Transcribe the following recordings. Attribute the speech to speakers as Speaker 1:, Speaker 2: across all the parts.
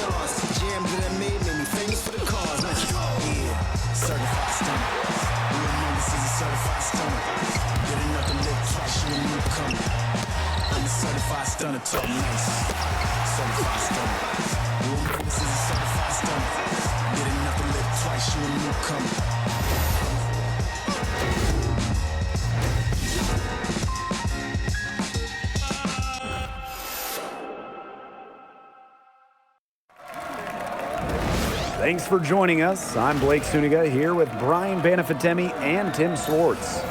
Speaker 1: Jam that I made me famous for the cause. Yeah, certified stunner. You remember this is a certified stunner. Good enough to live twice, you a newcomer. I'm a certified stunner, talk nice. Certified stunner. You remember this is a certified stunner. Good enough to live twice, you a newcomer.
Speaker 2: Thanks for joining us. I'm Blake Suniga here with Brian Banafitemi and Tim Swartz.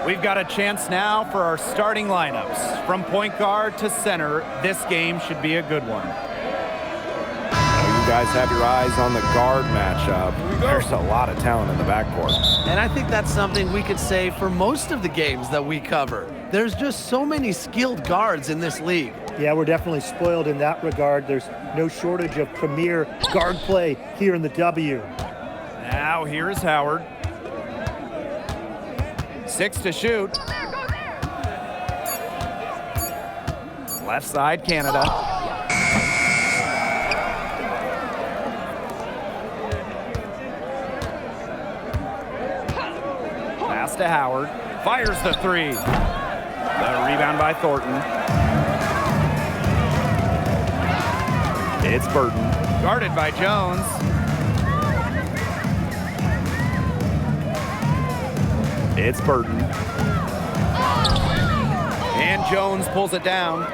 Speaker 3: We've got a chance now for our starting lineups. From point guard to center, this game should be a good one.
Speaker 4: You guys have your eyes on the guard matchup. There's a lot of talent in the backcourt.
Speaker 5: And I think that's something we could say for most of the games that we cover. There's just so many skilled guards in this league.
Speaker 6: Yeah, we're definitely spoiled in that regard. There's no shortage of premier guard play here in the W.
Speaker 3: Now here's Howard. 6 to shoot. Left side, Canada. Pass to Howard. Fires the three. The rebound by Thornton.
Speaker 2: It's Burton.
Speaker 3: Guarded by Jones.
Speaker 2: It's Burton.
Speaker 3: And Jones pulls it down.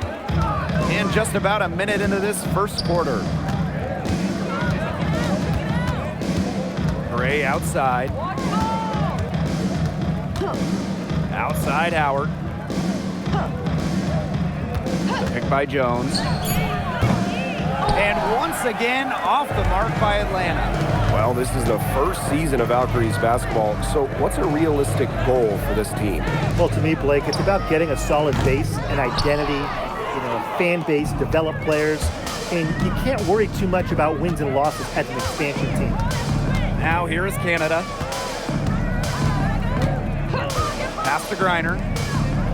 Speaker 3: And just about a minute into this first quarter. Gray outside. Outside Howard. Picked by Jones. And once again, off the mark by Atlanta.
Speaker 4: Well, this is the first season of Valkyries basketball, so what's a realistic goal for this team?
Speaker 6: Well, to me, Blake, it's about getting a solid base, an identity, a fan base, develop players, and you can't worry too much about wins and losses as an expansion team.
Speaker 3: Now here is Canada. Pass to Griner.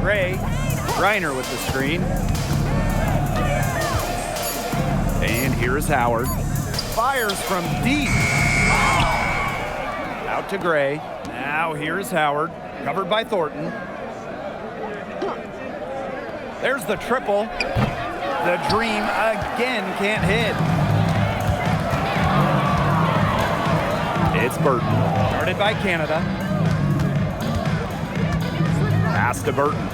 Speaker 3: Gray. Griner with the screen. And here's Howard. Fires from deep. Out to Gray. Now here's Howard. Covered by Thornton. There's the triple. The dream again can't hit.
Speaker 2: It's Burton.
Speaker 3: Guarded by Canada.
Speaker 2: Pass to Burton.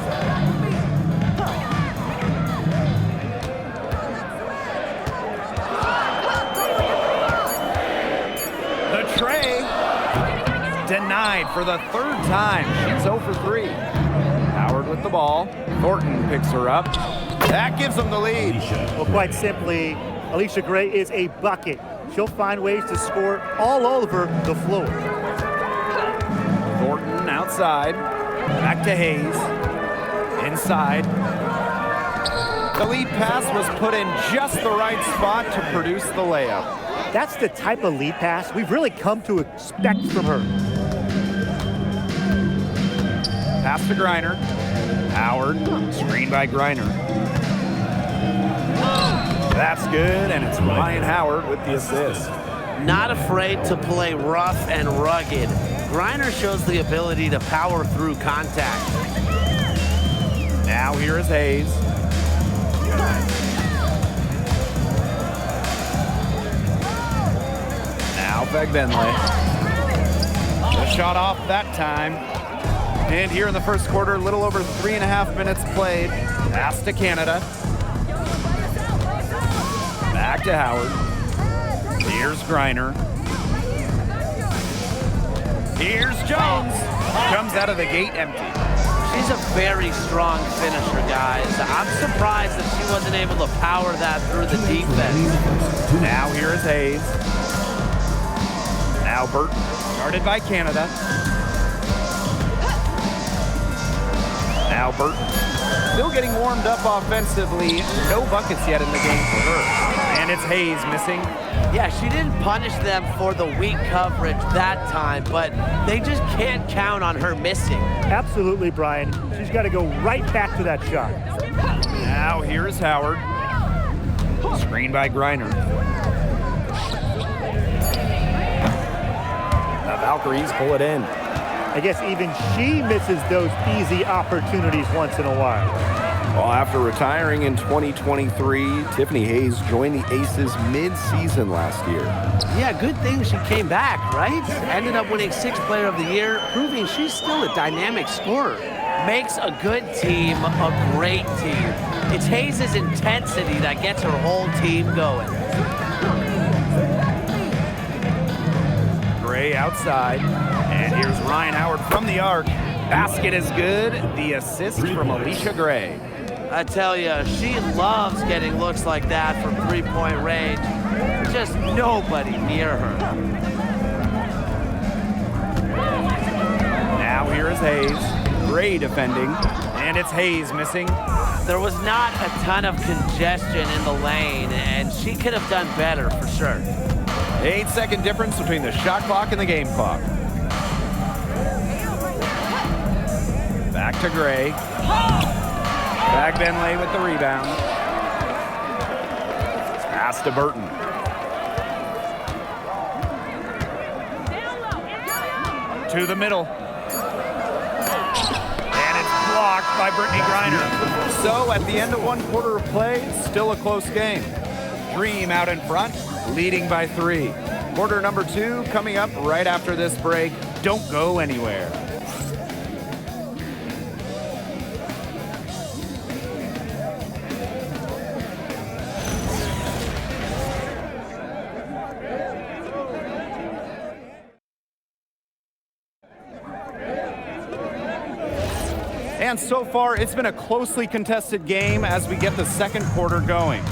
Speaker 3: Trey denied for the third time. She's 0 for 3. Howard with the ball. Thornton picks her up. That gives them the lead.
Speaker 6: Well, quite simply, Alicia Gray is a bucket. She'll find ways to score all over the floor.
Speaker 3: Thornton outside. Back to Hayes. Inside. The lead pass was put in just the right spot to produce the layup.
Speaker 6: That's the type of lead pass we've really come to expect from her.
Speaker 3: Pass to Griner. Howard, screened by Griner. That's good, and it's Ryan Howard with the assist.
Speaker 5: Not afraid to play rough and rugged. Griner shows the ability to power through contact.
Speaker 3: Now here is Hayes. Now Benley. The shot off that time. And here in the first quarter, a little over 3.5 minutes played. Pass to Canada. Back to Howard. Here's Griner. Here's Jones. Comes out of the gate empty.
Speaker 5: She's a very strong finisher, guys. I'm surprised that she wasn't able to power that through the defense.
Speaker 3: Now here is Hayes. Now Burton, guarded by Canada. Now Burton, still getting warmed up offensively. No buckets yet in the game for her. And it's Hayes missing.
Speaker 5: Yeah, she didn't punish them for the weak coverage that time, but they just can't count on her missing.
Speaker 6: Absolutely, Brian. She's got to go right back to that shot.
Speaker 3: Now here's Howard. Screen by Griner. The Valkyries pull it in.
Speaker 6: I guess even she misses those easy opportunities once in a while.
Speaker 4: Well, after retiring in 2023, Tiffany Hayes joined the Aces mid-season last year.
Speaker 5: Yeah, good thing she came back, right? Ended up winning 6th Player of the Year, proving she's still a dynamic scorer. Makes a good team a great team. It's Hayes' intensity that gets her whole team going.
Speaker 3: Gray outside. And here's Ryan Howard from the arc. Basket is good. The assist from Alicia Gray.
Speaker 5: I tell you, she loves getting looks like that from three-point range. Just nobody near her.
Speaker 3: Now here is Hayes. Gray defending. And it's Hayes missing.
Speaker 5: There was not a ton of congestion in the lane, and she could have done better for sure.
Speaker 3: 8-second difference between the shot clock and the game clock. Back to Gray. Back Benley with the rebound. Pass to Burton. To the middle. And it's blocked by Brittany Griner. So at the end of one quarter of play, still a close game. Dream out in front, leading by 3. Quarter number 2 coming up right after this break. Don't go anywhere. And so far, it's been a closely contested game as we get the second quarter going.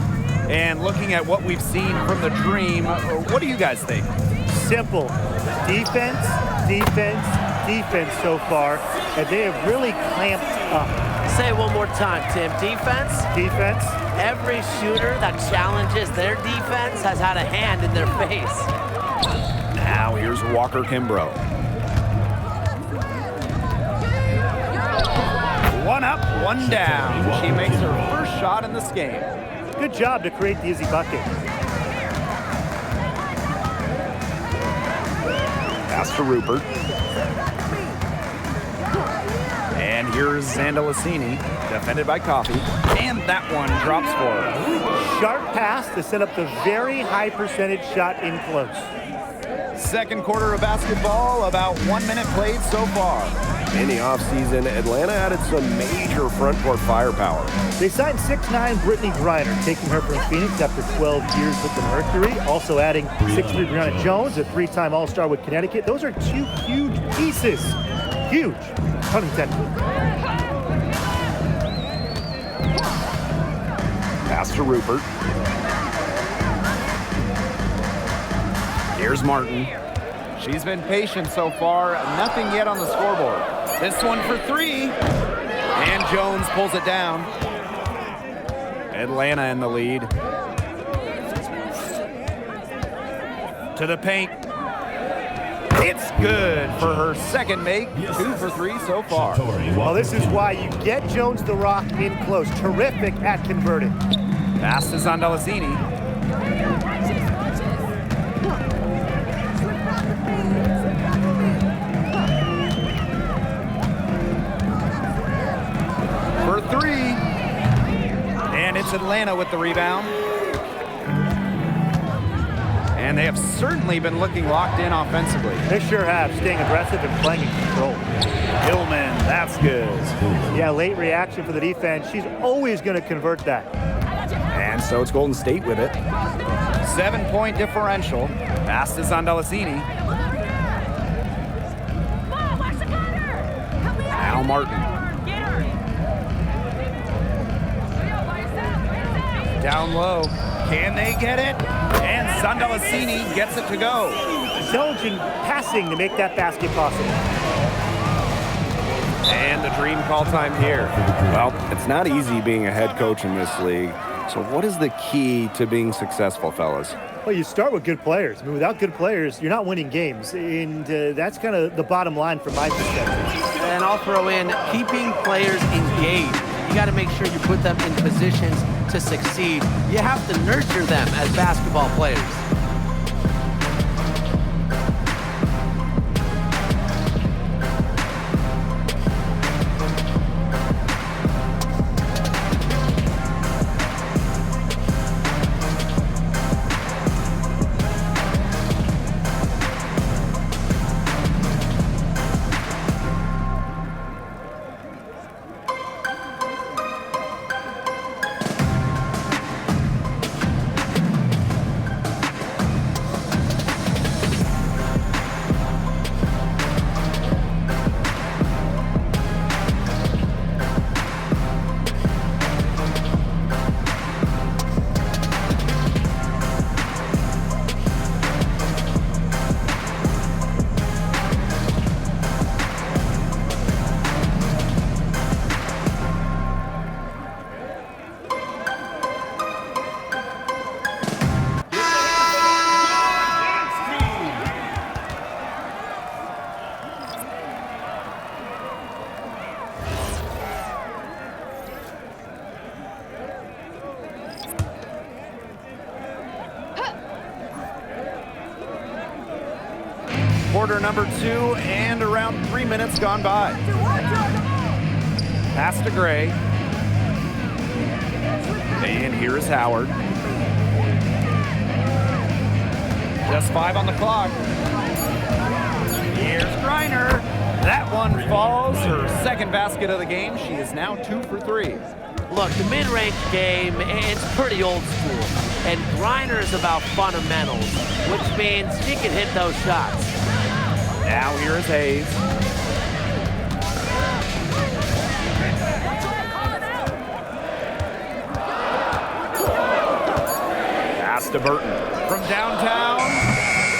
Speaker 3: And looking at what we've seen from the Dream, what do you guys think?
Speaker 6: Simple. Defense, defense, defense so far, and they have really clamped up.
Speaker 5: Say it one more time, Tim. Defense?
Speaker 6: Defense.
Speaker 5: Every shooter that challenges their defense has had a hand in their face.
Speaker 3: Now here's Walker Kimbrough. One up, one down. She makes her first shot in this game.
Speaker 6: Good job to create the easy bucket.
Speaker 3: Pass to Rupert. And here's Zandalicini, defended by Coffey. And that one drops for her.
Speaker 6: Sharp pass to set up the very high percentage shot in close.
Speaker 3: Second quarter of basketball, about 1 minute played so far.
Speaker 4: In the offseason, Atlanta added some major front court firepower.
Speaker 6: They signed 6'9" Brittany Griner, taking her from Phoenix after 12 years with the Mercury. Also adding 6'3" Brianna Jones, a 3-time All-Star with Connecticut. Those are 2 huge pieces. Huge. Pun intended.
Speaker 3: Pass to Rupert. Here's Martin. She's been patient so far. Nothing yet on the scoreboard. This one for 3. And Jones pulls it down. Atlanta in the lead. To the paint. It's good for her second make. 2 for 3 so far.
Speaker 6: Well, this is why you get Jones the Rock in close. Terrific at converting.
Speaker 3: Pass to Zandalicini. For 3. And it's Atlanta with the rebound. And they have certainly been looking locked in offensively.
Speaker 6: They sure have, staying aggressive and playing in control.
Speaker 3: Hillman, that's good.
Speaker 6: Yeah, late reaction for the defense. She's always going to convert that.
Speaker 3: And so it's Golden State with it. 7-point differential. Pass to Zandalicini. Now Martin. Down low. Can they get it? And Zandalicini gets it to go.
Speaker 6: Intelligent passing to make that basket possible.
Speaker 3: And the Dream call time here.
Speaker 4: Well, it's not easy being a head coach in this league. So what is the key to being successful, fellas?
Speaker 6: Well, you start with good players. I mean, without good players, you're not winning games. And that's kind of the bottom line from my perspective.
Speaker 5: And I'll throw in keeping players engaged. You got to make sure you put them in positions to succeed, you have to nurture them as basketball players.
Speaker 3: Quarter number 2 and around 3 minutes gone by. Pass to Gray. And here is Howard. Just 5 on the clock. Here's Griner. That one falls. Her second basket of the game. She is now 2 for 3.
Speaker 5: Look, the mid-range game, it's pretty old school. And Griner is about fundamentals, which means she can hit those shots.
Speaker 3: Now here is Hayes. Pass to Burton from downtown.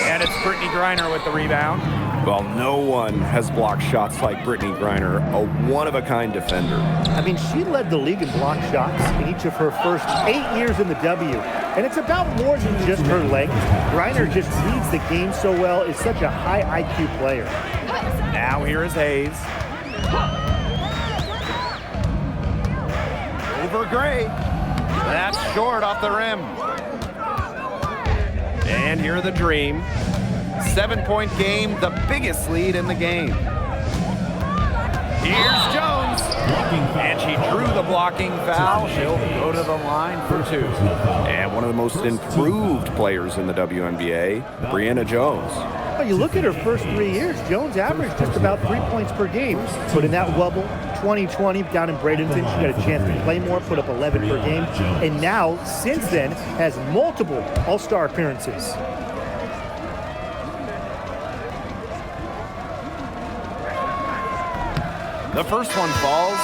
Speaker 3: And it's Brittany Griner with the rebound.
Speaker 4: Well, no one has blocked shots like Brittany Griner, a one-of-a-kind defender.
Speaker 6: I mean, she led the league in block shots in each of her first 8 years in the W. And it's about more than just her length. Griner just reads the game so well, is such a high IQ player.
Speaker 3: Now here is Hayes. Over Gray. That's short off the rim. And here the Dream. 7-point game, the biggest lead in the game. Here's Jones. And she drew the blocking foul. She'll go to the line for 2.
Speaker 4: And one of the most improved players in the WNBA, Brianna Jones.
Speaker 6: Well, you look at her first 3 years, Jones averaged just about 3 points per game. But in that wobble, 2020 down in Bradenton, she got a chance to play more, put up 11 per game. And now, since then, has multiple All-Star appearances.
Speaker 3: The first one falls.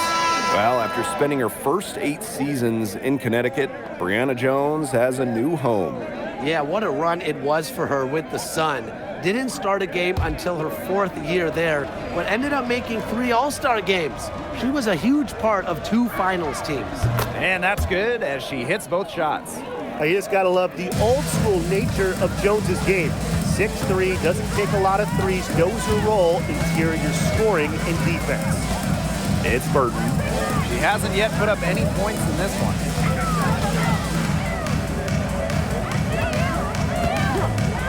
Speaker 4: Well, after spending her first 8 seasons in Connecticut, Brianna Jones has a new home.
Speaker 5: Yeah, what a run it was for her with the Sun. Didn't start a game until her 4th year there, but ended up making 3 All-Star games. She was a huge part of 2 finals teams.
Speaker 3: And that's good as she hits both shots.
Speaker 6: You just gotta love the old school nature of Jones's game. 6'3", doesn't take a lot of threes, knows her role, interior scoring and defense.
Speaker 3: It's Burton. She hasn't yet put up any points in this one.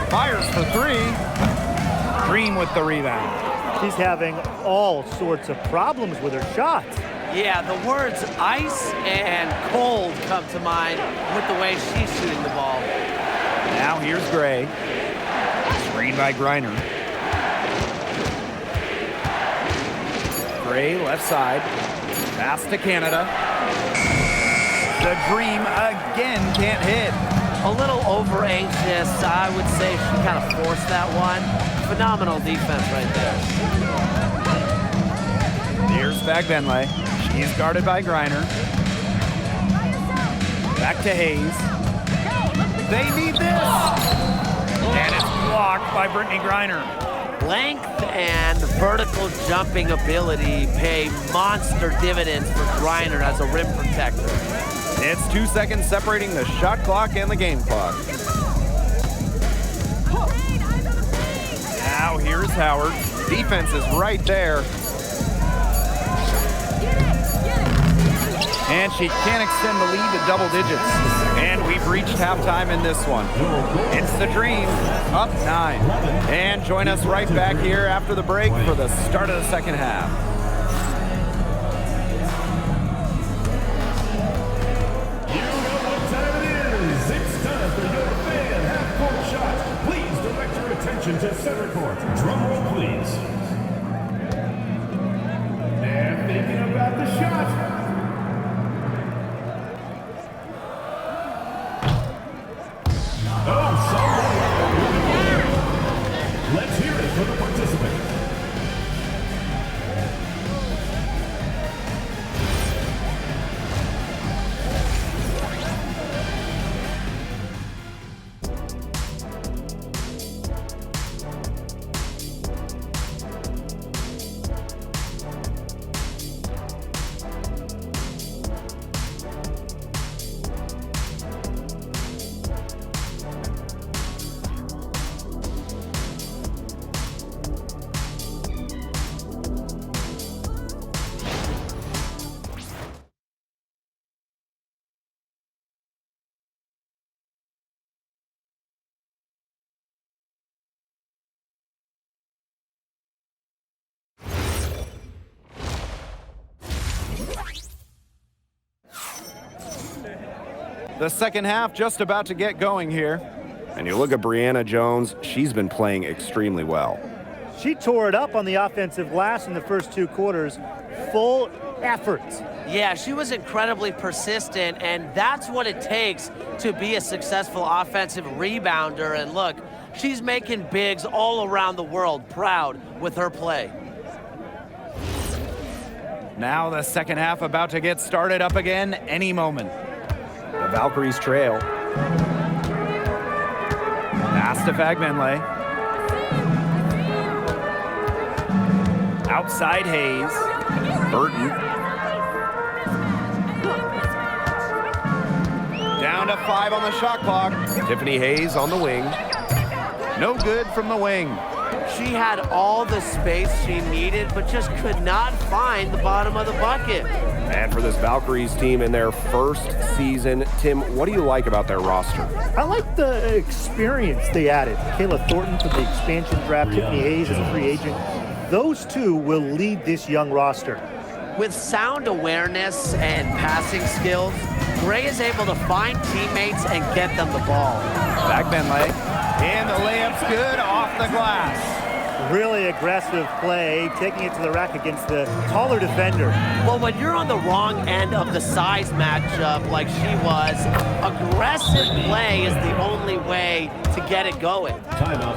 Speaker 3: Fires for 3. Dream with the rebound.
Speaker 6: She's having all sorts of problems with her shot.
Speaker 5: Yeah, the words ice and cold come to mind with the way she's shooting the ball.
Speaker 3: Now here's Gray. Screen by Griner. Gray left side. Pass to Canada. The Dream again can't hit.
Speaker 5: A little over anxious, I would say she kind of forced that one. Phenomenal defense right there.
Speaker 3: Here's Bagbenley. She's guarded by Griner. Back to Hayes. They need this. And it's blocked by Brittany Griner.
Speaker 5: Length and vertical jumping ability pay monster dividends for Griner as a rim protector.
Speaker 3: It's 2 seconds separating the shot clock and the game clock. Now here's Howard. Defense is right there. And she can't extend the lead to double digits. And we've reached halftime in this one. It's the Dream, up 9. And join us right back here after the break for the start of the second half.
Speaker 7: You know what time it is. It's time for your fan half-court shot. Please direct your attention to center court. Drum roll, please. And thinking about the shot. Oh, someone. Let's hear it for the participant.
Speaker 3: The second half just about to get going here.
Speaker 4: And you look at Brianna Jones, she's been playing extremely well.
Speaker 6: She tore it up on the offensive glass in the first 2 quarters. Full effort.
Speaker 5: Yeah, she was incredibly persistent, and that's what it takes to be a successful offensive rebounder. And look, she's making bigs all around the world proud with her play.
Speaker 3: Now the second half about to get started up again any moment.
Speaker 4: The Valkyries trail.
Speaker 3: Pass to Fagbenle. Outside Hayes. Burton. Down to 5 on the shot clock.
Speaker 4: Tiffany Hayes on the wing.
Speaker 3: No good from the wing.
Speaker 5: She had all the space she needed, but just could not find the bottom of the bucket.
Speaker 4: And for this Valkyries team in their first season, Tim, what do you like about their roster?
Speaker 6: I like the experience they added. Kayla Thornton from the expansion draft, Tiffany Hayes as a free agent. Those two will lead this young roster.
Speaker 5: With sound awareness and passing skills, Gray is able to find teammates and get them the ball.
Speaker 3: Fagbenle. And the layup's good off the glass.
Speaker 6: Really aggressive play, taking it to the rack against the taller defender.
Speaker 5: Well, when you're on the wrong end of the size matchup like she was, aggressive play is the only way to get it going.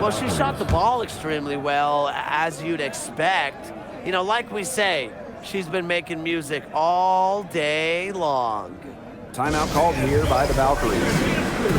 Speaker 5: Well, she shot the ball extremely well, as you'd expect. You know, like we say, she's been making music all day long.
Speaker 4: Timeout called here by the Valkyries.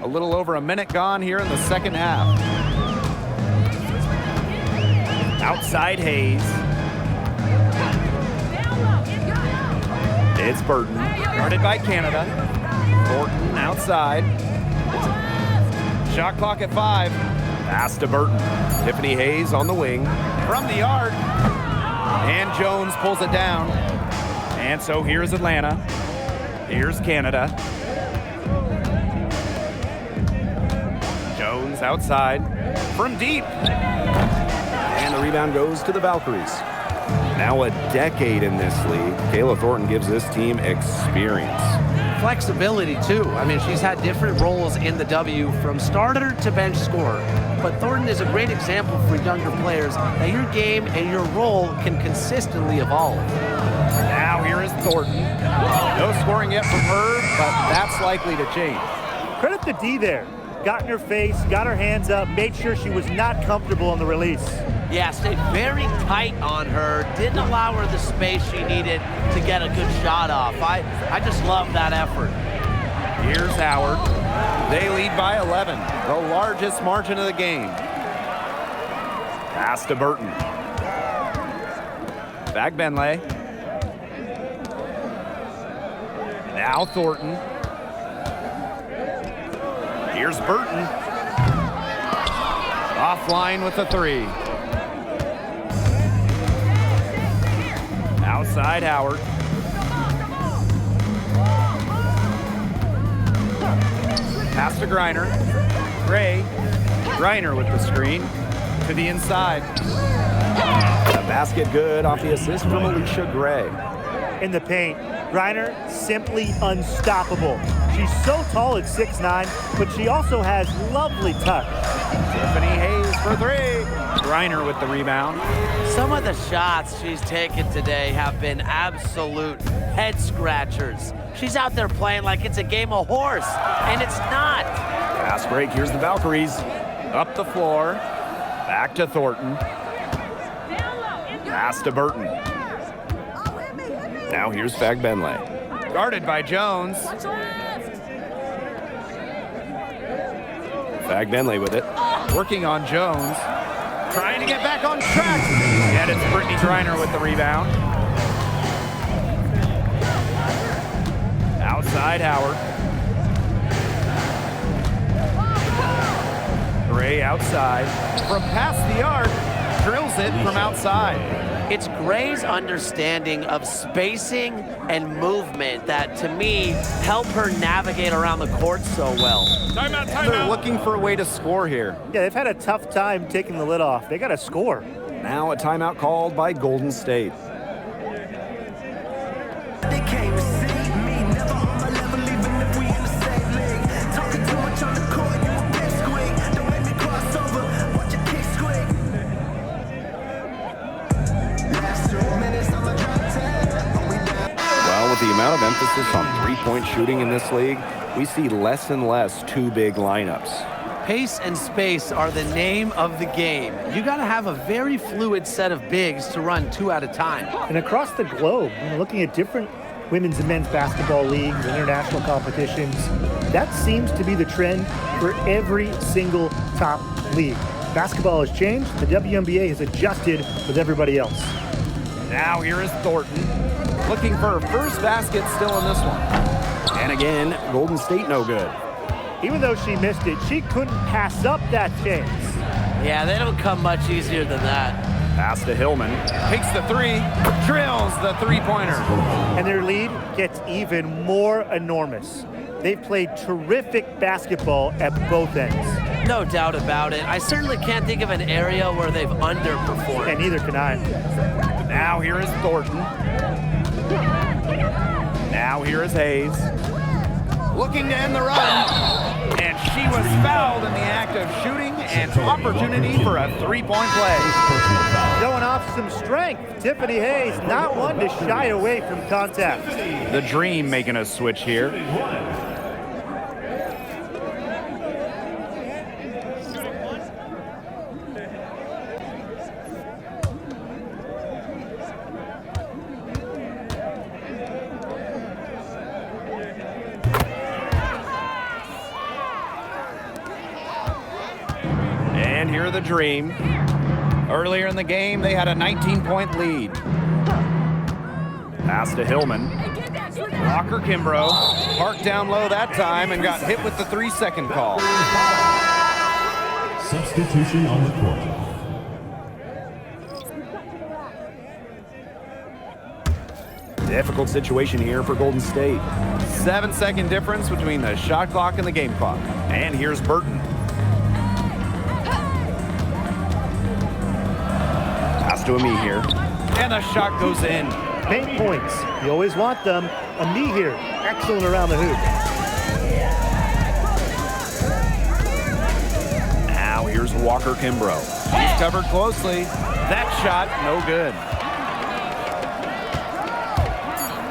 Speaker 3: A little over a minute gone here in the second half. Outside Hayes. It's Burton. Guarded by Canada. Thornton outside. Shot clock at 5.
Speaker 4: Pass to Burton. Tiffany Hayes on the wing.
Speaker 3: From the yard. And Jones pulls it down. And so here's Atlanta. Here's Canada. Jones outside from deep.
Speaker 4: And the rebound goes to the Valkyries. Now a decade in this league, Kayla Thornton gives this team experience.
Speaker 5: Flexibility, too. I mean, she's had different roles in the W from starter to bench scorer. But Thornton is a great example for younger players that your game and your role can consistently evolve.
Speaker 3: Now here is Thornton. No scoring yet from her, but that's likely to change.
Speaker 6: Credit the D there. Got in her face, got her hands up, made sure she was not comfortable on the release.
Speaker 5: Yeah, stayed very tight on her, didn't allow her the space she needed to get a good shot off. I just love that effort.
Speaker 3: Here's Howard. They lead by 11, the largest margin of the game. Pass to Burton. Back Benley. Now Thornton. Here's Burton. Offline with a three. Outside Howard. Pass to Griner. Gray. Griner with the screen to the inside.
Speaker 4: A basket good off the assist from Alicia Gray.
Speaker 6: In the paint, Griner simply unstoppable. She's so tall at 6'9", but she also has lovely touch.
Speaker 3: Tiffany Hayes for three. Griner with the rebound.
Speaker 5: Some of the shots she's taken today have been absolute head scratchers. She's out there playing like it's a game of horse, and it's not.
Speaker 3: Fast break, here's the Valkyries. Up the floor, back to Thornton. Pass to Burton.
Speaker 4: Now here's Fag Benley.
Speaker 3: Guarded by Jones.
Speaker 4: Fag Benley with it.
Speaker 3: Working on Jones. Trying to get back on track. And it's Brittany Griner with the rebound. Outside Howard. Gray outside. From past the arc, drills it from outside.
Speaker 5: It's Gray's understanding of spacing and movement that, to me, help her navigate around the court so well.
Speaker 3: They're looking for a way to score here.
Speaker 6: Yeah, they've had a tough time taking the lid off. They got to score.
Speaker 4: Now a timeout called by Golden State.
Speaker 1: They came to see me, never on my level, even if we in the same league. Talking too much on the court, you a big squeak. Don't make me cross over, watch your kick squeak. Last 2 minutes, I'ma drop 10.
Speaker 4: Well, with the amount of emphasis on three-point shooting in this league, we see less and less two big lineups.
Speaker 5: Pace and space are the name of the game. You got to have a very fluid set of bigs to run two at a time.
Speaker 6: And across the globe, looking at different women's and men's basketball leagues, international competitions, that seems to be the trend for every single top league. Basketball has changed. The WNBA has adjusted with everybody else.
Speaker 3: Now here is Thornton. Looking for her first basket still in this one.
Speaker 4: And again, Golden State no good.
Speaker 6: Even though she missed it, she couldn't pass up that chance.
Speaker 5: Yeah, they don't come much easier than that.
Speaker 3: Pass to Hillman. Takes the three. Drills the three-pointer.
Speaker 6: And their lead gets even more enormous. They've played terrific basketball at both ends.
Speaker 5: No doubt about it. I certainly can't think of an area where they've underperformed.
Speaker 6: And neither can I.
Speaker 3: Now here is Thornton. Now here is Hayes. Looking to end the run. And she was fouled in the act of shooting, and opportunity for a three-point play.
Speaker 6: Showing off some strength. Tiffany Hayes, not one to shy away from contact.
Speaker 3: The Dream making a switch here. And here are the Dream. Earlier in the game, they had a 19-point lead. Pass to Hillman. Walker Kimbrough parked down low that time and got hit with the 3-second call.
Speaker 7: Substitution on the court.
Speaker 4: Difficult situation here for Golden State.
Speaker 3: 7-second difference between the shot clock and the game clock.
Speaker 4: And here's Burton. Pass to Ami here.
Speaker 3: And the shot goes in.
Speaker 6: Paint points. You always want them. Ami here. Excellent around the hoop.
Speaker 4: Now here's Walker Kimbrough.
Speaker 3: He's covered closely. That shot, no good.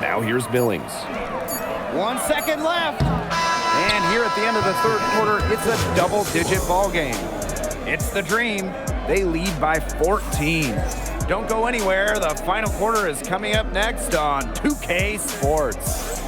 Speaker 4: Now here's Billings.
Speaker 3: 1 second left. And here at the end of the third quarter, it's a double-digit ball game. It's the Dream. They lead by 14. Don't go anywhere. The final quarter is coming up next on 2K Sports.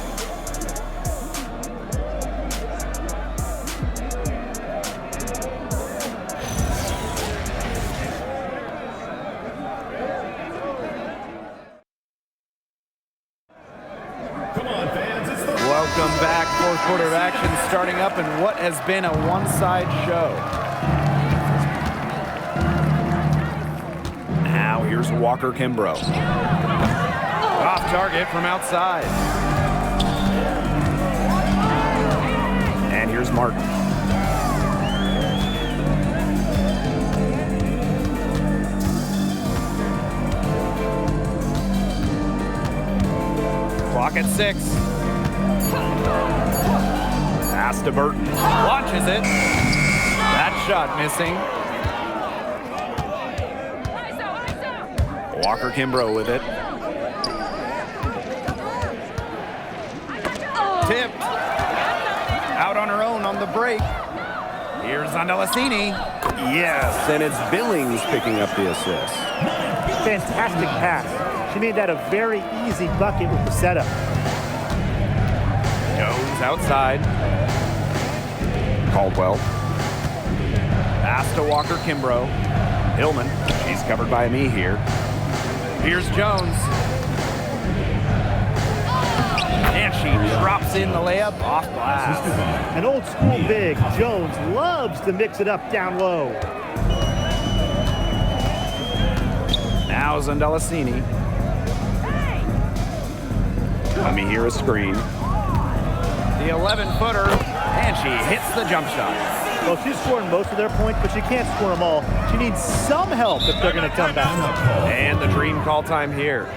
Speaker 7: Come on, fans. It's the
Speaker 3: Welcome back. Fourth quarter of action starting up in what has been a one-side show.
Speaker 4: Now here's Walker Kimbrough.
Speaker 3: Off target from outside.
Speaker 4: And here's Martin.
Speaker 3: Clock at 6.
Speaker 4: Pass to Burton.
Speaker 3: Launches it. That shot missing.
Speaker 4: Walker Kimbrough with it.
Speaker 3: Tipped. Out on her own on the break. Here's Andalassini.
Speaker 4: Yes, and it's Billings picking up the assist.
Speaker 6: Fantastic pass. She made that a very easy bucket with the setup.
Speaker 3: Jones outside.
Speaker 4: Caldwell.
Speaker 3: Pass to Walker Kimbrough.
Speaker 4: Hillman. She's covered by me here.
Speaker 3: Here's Jones. And she drops in the layup off glass.
Speaker 6: An old school big. Jones loves to mix it up down low.
Speaker 4: Now Andalassini. Let me hear a screen.
Speaker 3: The 11-footer, and she hits the jump shot.
Speaker 6: Well, she's scoring most of their points, but she can't score them all. She needs some help if they're going to come back.
Speaker 3: And the Dream call time here.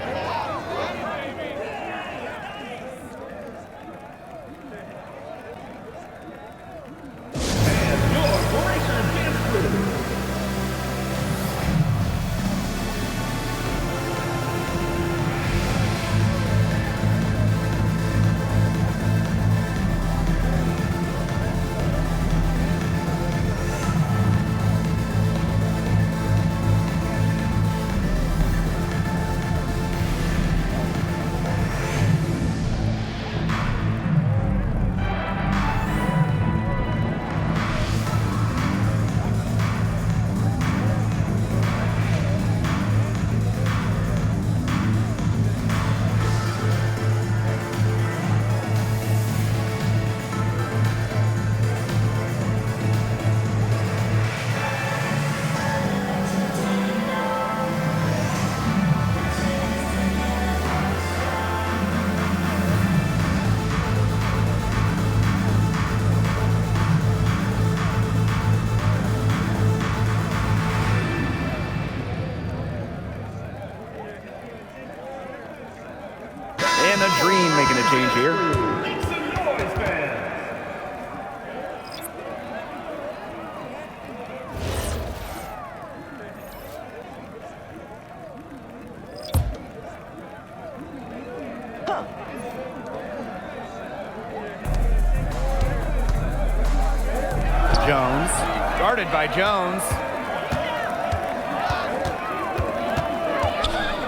Speaker 3: And the Dream making a change here.
Speaker 7: Make some noise, fans.
Speaker 3: Jones, guarded by Jones.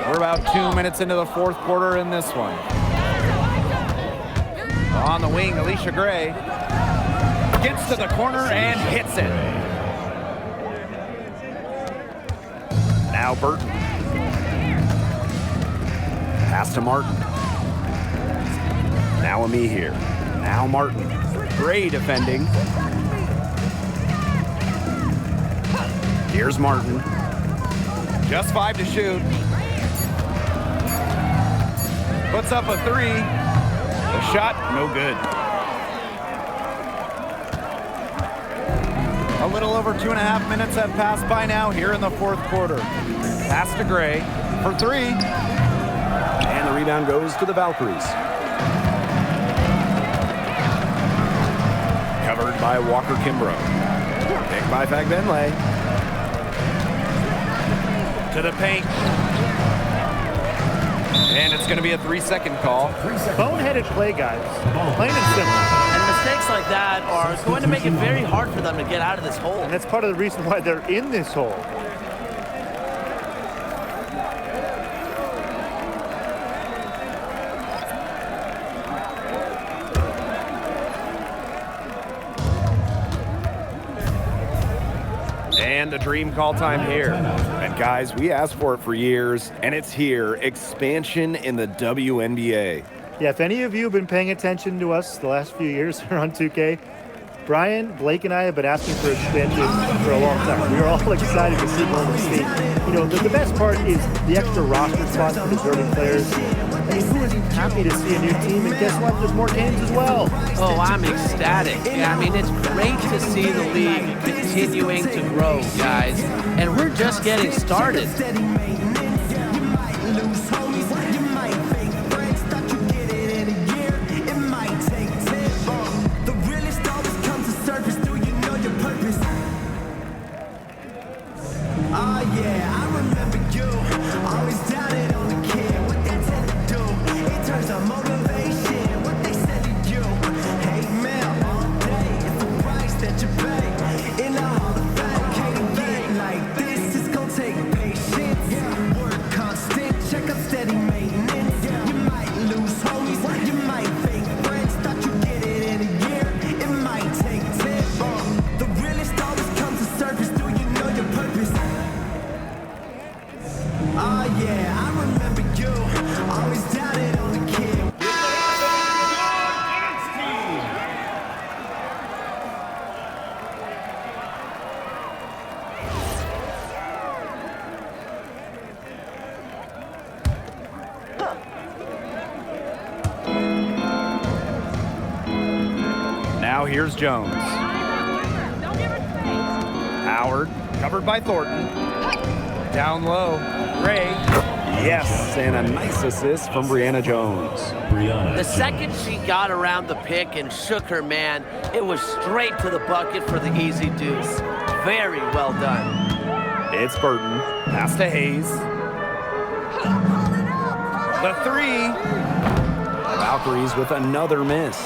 Speaker 3: We're about 2 minutes into the fourth quarter in this one. On the wing, Alicia Gray gets to the corner and hits it.
Speaker 4: Now Burton. Pass to Martin. Now Ami here. Now Martin.
Speaker 3: Gray defending.
Speaker 4: Here's Martin.
Speaker 3: Just 5 to shoot. Puts up a three. The shot, no good. A little over 2.5 minutes have passed by now here in the fourth quarter. Pass to Gray for three.
Speaker 4: And the rebound goes to the Valkyries. Covered by Walker Kimbrough. Picked by Fagbenle.
Speaker 3: To the paint. And it's going to be a 3-second call.
Speaker 6: Boneheaded play, guys. Plain and simple.
Speaker 5: And mistakes like that are going to make it very hard for them to get out of this hole.
Speaker 6: And that's part of the reason why they're in this hole.
Speaker 3: And a dream call time here.
Speaker 4: And guys, we asked for it for years, and it's here. Expansion in the WNBA.
Speaker 6: Yeah, if any of you have been paying attention to us the last few years here on 2K, Brian, Blake, and I have been asking for expansion for a long time. We are all excited to see Golden State. You know, the best part is the extra roster spots for deserving players. I mean, who isn't happy to see a new team? And guess what? There's more games as well.
Speaker 5: Oh, I'm ecstatic. Yeah, I mean, it's great to see the league continuing to grow, guys. And we're just getting started.
Speaker 3: Now here's Jones. Howard, covered by Thornton. Down low, Gray.
Speaker 4: Yes, and a nice assist from Brianna Jones.
Speaker 5: The second she got around the pick and shook her man, it was straight to the bucket for the easy deuce. Very well done.
Speaker 4: It's Burton.
Speaker 3: Pass to Hayes. The three.
Speaker 4: Valkyries with another miss.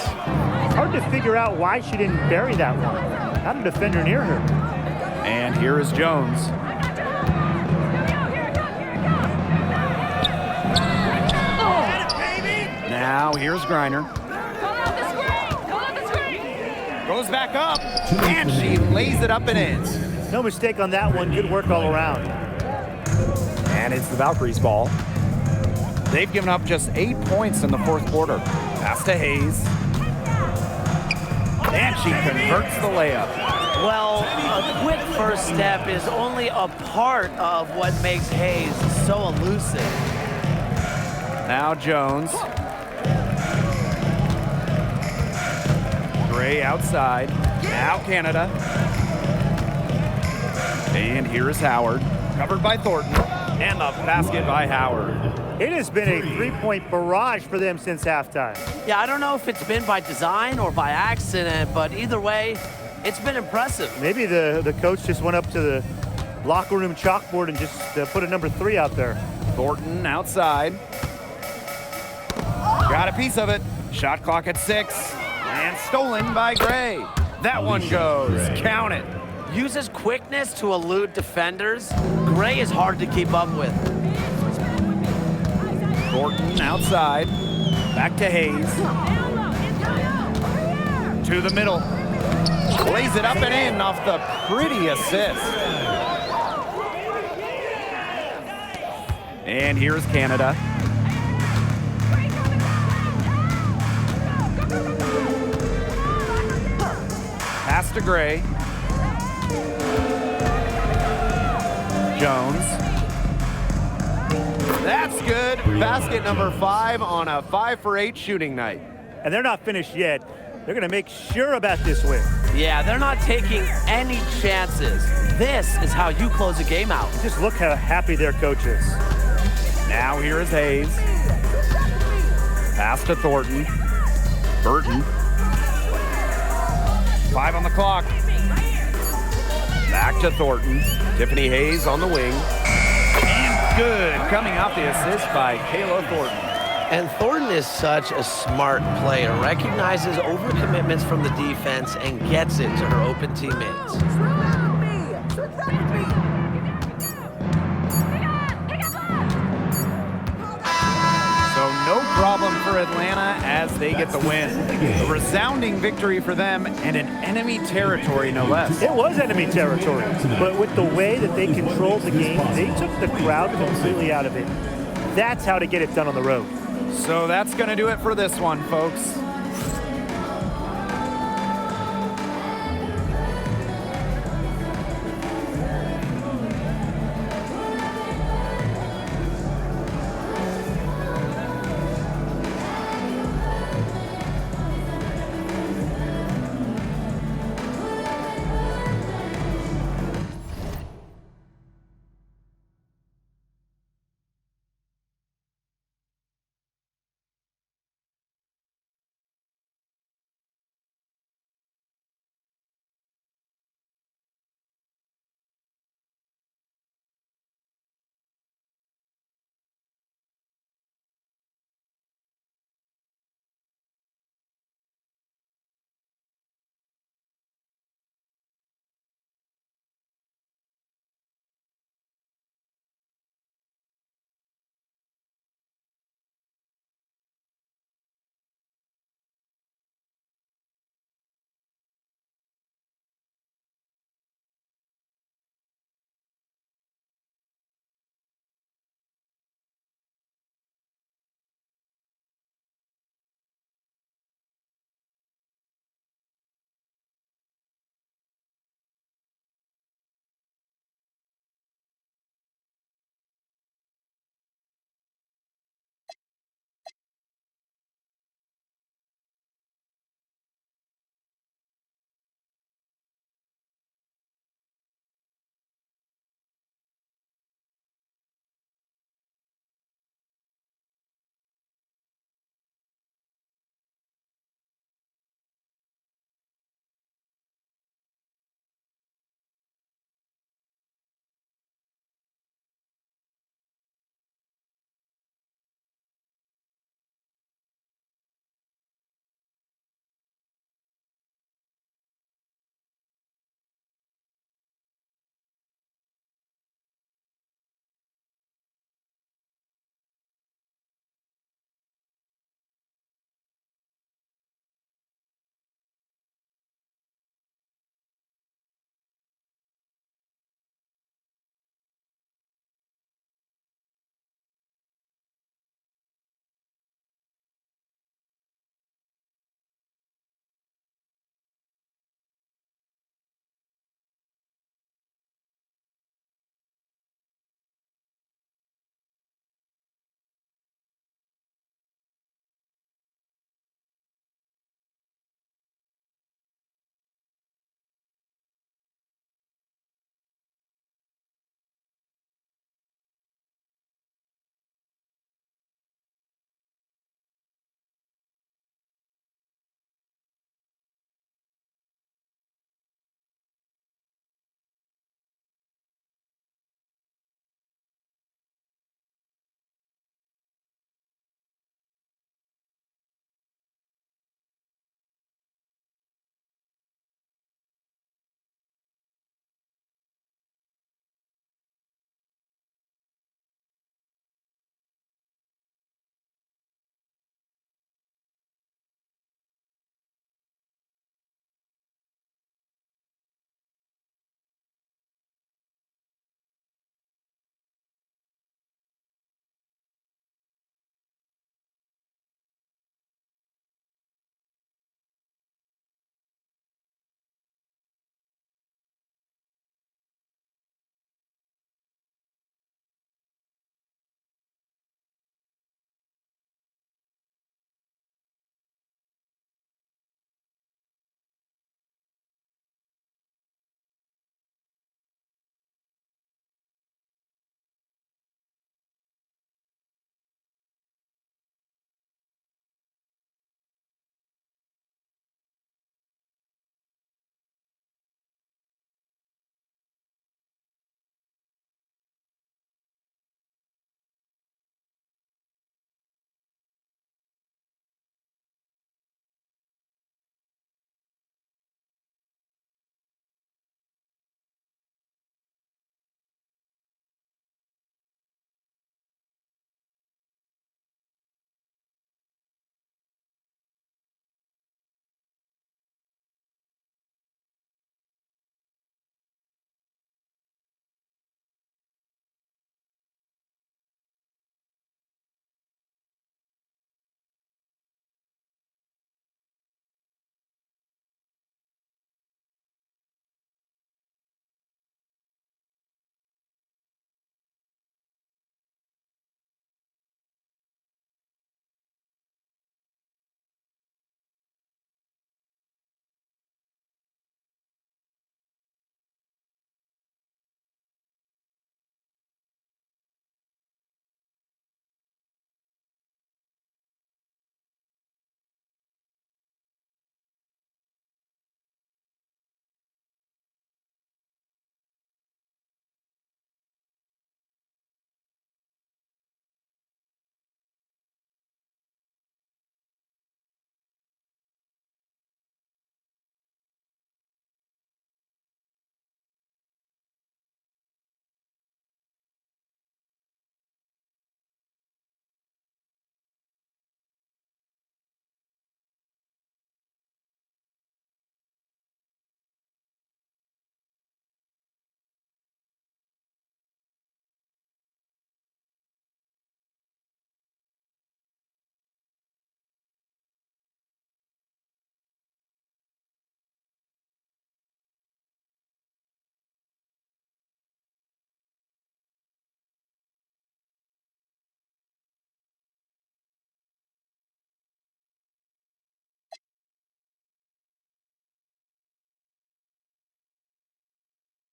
Speaker 6: Hard to figure out why she didn't bury that one. Not a defender near her.
Speaker 3: And here is Jones. Now here's Griner. Goes back up, and she lays it up and in.
Speaker 6: No mistake on that one. Good work all around.
Speaker 4: And it's the Valkyries' ball.
Speaker 3: They've given up just 8 points in the fourth quarter. Pass to Hayes. And she converts the layup.
Speaker 5: Well, a quick first step is only a part of what makes Hayes so elusive.
Speaker 3: Now Jones. Gray outside. Now Canada. And here is Howard. Covered by Thornton. And the basket by Howard.
Speaker 6: It has been a three-point barrage for them since halftime.
Speaker 5: Yeah, I don't know if it's been by design or by accident, but either way, it's been impressive.
Speaker 6: Maybe the coach just went up to the locker room chalkboard and just put a number 3 out there.
Speaker 3: Thornton outside. Got a piece of it. Shot clock at 6. And stolen by Gray. That one goes. Count it.
Speaker 5: Uses quickness to elude defenders. Gray is hard to keep up with.
Speaker 3: Thornton outside. Back to Hayes. To the middle. Lays it up and in off the pretty assist. And here's Canada. Pass to Gray. Jones. That's good. Basket number 5 on a 5 for 8 shooting night.
Speaker 6: And they're not finished yet. They're going to make sure about this win.
Speaker 5: Yeah, they're not taking any chances. This is how you close a game out.
Speaker 6: Just look how happy their coach is.
Speaker 3: Now here is Hayes. Pass to Thornton. Burton. 5 on the clock. Back to Thornton. Tiffany Hayes on the wing. And good. Coming off the assist by Kayla Thornton.
Speaker 5: And Thornton is such a smart player. Recognizes overcommitments from the defense and gets it to her open teammates.
Speaker 3: So no problem for Atlanta as they get the win. A resounding victory for them and an enemy territory, no less.
Speaker 6: It was enemy territory, but with the way that they controlled the game, they took the crowd completely out of it. That's how to get it done on the road.
Speaker 3: So that's going to do it for this one, folks.